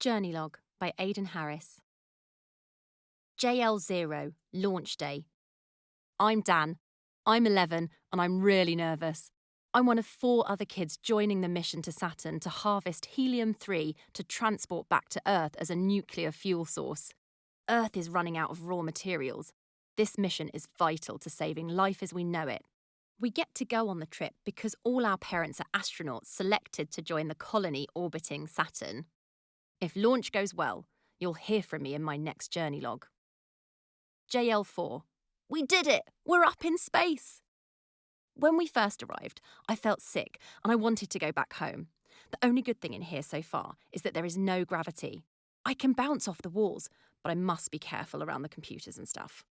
Journey Log by Aidan Harris. JL0, Launch Day. I'm Dan. I'm 11 and I'm really nervous. I'm one of 4 other kids joining the mission to Saturn to harvest helium-3 to transport back to Earth as a nuclear fuel source. Earth is running out of raw materials. This mission is vital to saving life as we know it. We get to go on the trip because all our parents are astronauts selected to join the colony orbiting Saturn. If launch goes well, you'll hear from me in my next journey log. JL4. We did it! We're up in space! When we first arrived, I felt sick and I wanted to go back home. The only good thing in here so far is that there is no gravity. I can bounce off the walls, but I must be careful around the computers and stuff.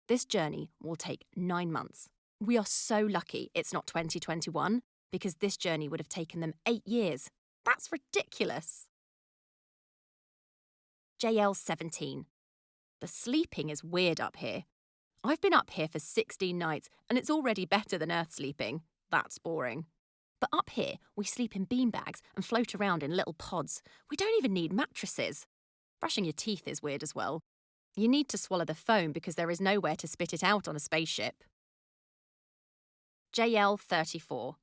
This journey will take 9 months. We are so lucky it's not 2021, because this journey would have taken them 8 years. That's ridiculous. JL17. The sleeping is weird up here. I've been up here for 16 nights and it's already better than Earth sleeping. That's boring. But up here, we sleep in beanbags and float around in little pods. We don't even need mattresses. Brushing your teeth is weird as well. You need to swallow the foam because there is nowhere to spit it out on a spaceship. JL34.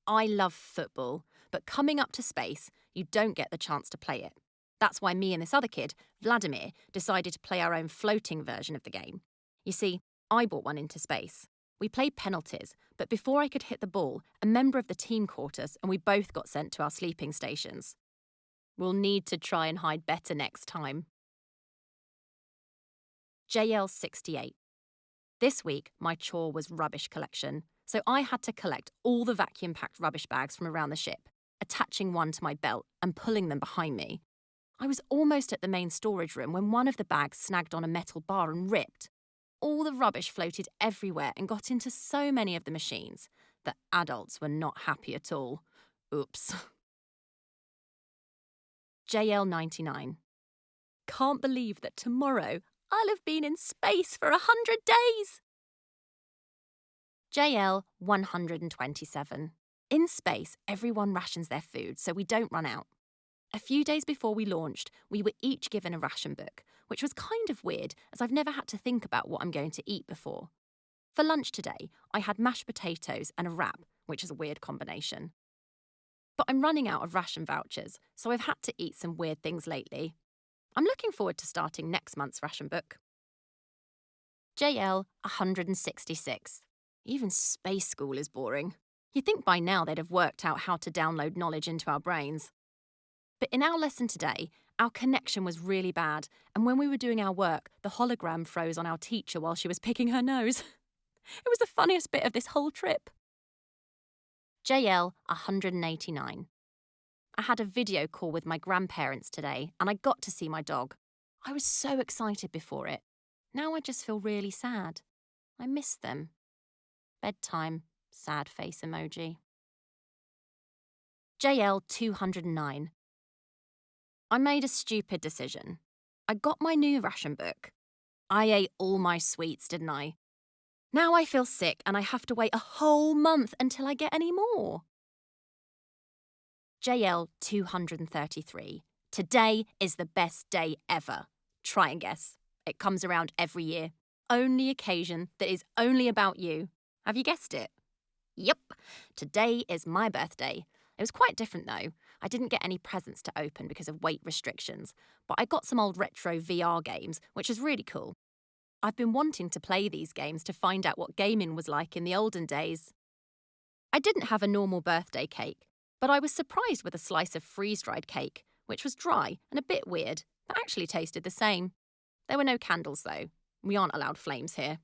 I love football, but coming up to space, you don't get the chance to play it. That's why me and this other kid, Vladimir, decided to play our own floating version of the game. You see, I brought one into space. We played penalties, but before I could hit the ball, a member of the team caught us and we both got sent to our sleeping stations. We'll need to try and hide better next time. JL68. This week, my chore was rubbish collection, so I had to collect all the vacuum-packed rubbish bags from around the ship, attaching one to my belt and pulling them behind me. I was almost at the main storage room when one of the bags snagged on a metal bar and ripped. All the rubbish floated everywhere and got into so many of the machines. The adults were not happy at all. Oops. JL99. Can't believe that tomorrow I'll have been in space for 100 days. JL127. In space, everyone rations their food so we don't run out. A few days before we launched, we were each given a ration book, which was kind of weird as I've never had to think about what I'm going to eat before. For lunch today, I had mashed potatoes and a wrap, which is a weird combination. But I'm running out of ration vouchers, so I've had to eat some weird things lately. I'm looking forward to starting next month's ration book. JL 166. Even space school is boring. You'd think by now they'd have worked out how to download knowledge into our brains. But in our lesson today, our connection was really bad, and when we were doing our work, the hologram froze on our teacher while she was picking her nose. It was the funniest bit of this whole trip. JL 189. I had a video call with my grandparents today, and I got to see my dog. I was so excited before it. Now I just feel really sad. I miss them. Bedtime, sad face emoji. JL 209. I made a stupid decision. I got my new ration book. I ate all my sweets, didn't I? Now I feel sick and I have to wait a whole month until I get any more. JL 233. Today is the best day ever. Try and guess. It comes around every year. Only occasion that is only about you. Have you guessed it? Yep. Today is my birthday. It was quite different though. I didn't get any presents to open because of weight restrictions, but I got some old retro VR games, which is really cool. I've been wanting to play these games to find out what gaming was like in the olden days. I didn't have a normal birthday cake, but I was surprised with a slice of freeze-dried cake, which was dry and a bit weird, but actually tasted the same. There were no candles though. We aren't allowed flames here.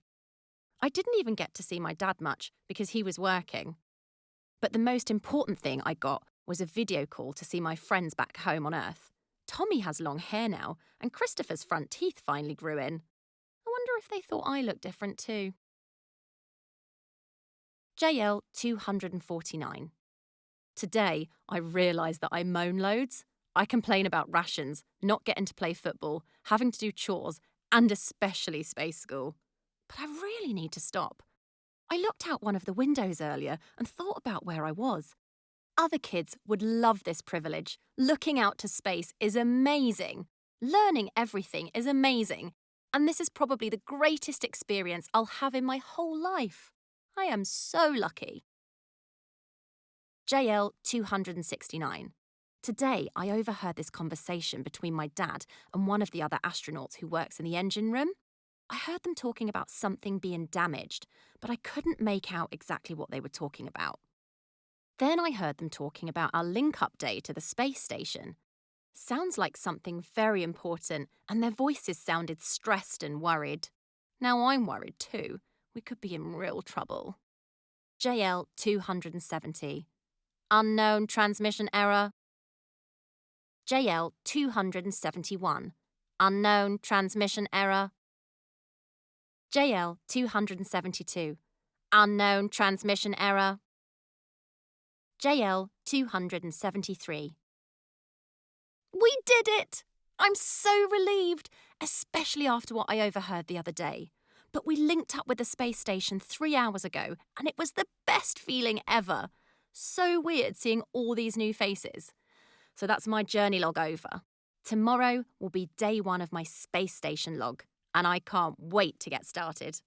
I didn't even get to see my dad much because he was working. But the most important thing I got was a video call to see my friends back home on Earth. Tommy has long hair now, and Christopher's front teeth finally grew in. I wonder if they thought I looked different too. JL 249. Today, I realised that I moan loads. I complain about rations, not getting to play football, having to do chores, and especially space school. But I really need to stop. I looked out one of the windows earlier and thought about where I was. Other kids would love this privilege. Looking out to space is amazing. Learning everything is amazing. And this is probably the greatest experience I'll have in my whole life. I am so lucky. JL 269. Today, I overheard this conversation between my dad and one of the other astronauts who works in the engine room. I heard them talking about something being damaged, but I couldn't make out exactly what they were talking about. Then I heard them talking about our link-up day to the space station. Sounds like something very important, and their voices sounded stressed and worried. Now I'm worried too. We could be in real trouble. JL 270. Unknown transmission error. JL 271. Unknown transmission error. JL 272. Unknown transmission error. JL 273. We did it! I'm so relieved, especially after what I overheard the other day. But we linked up with the space station 3 hours ago, and it was the best feeling ever. So weird seeing all these new faces. So that's my journey log over. Tomorrow will be day 1 of my space station log, and I can't wait to get started.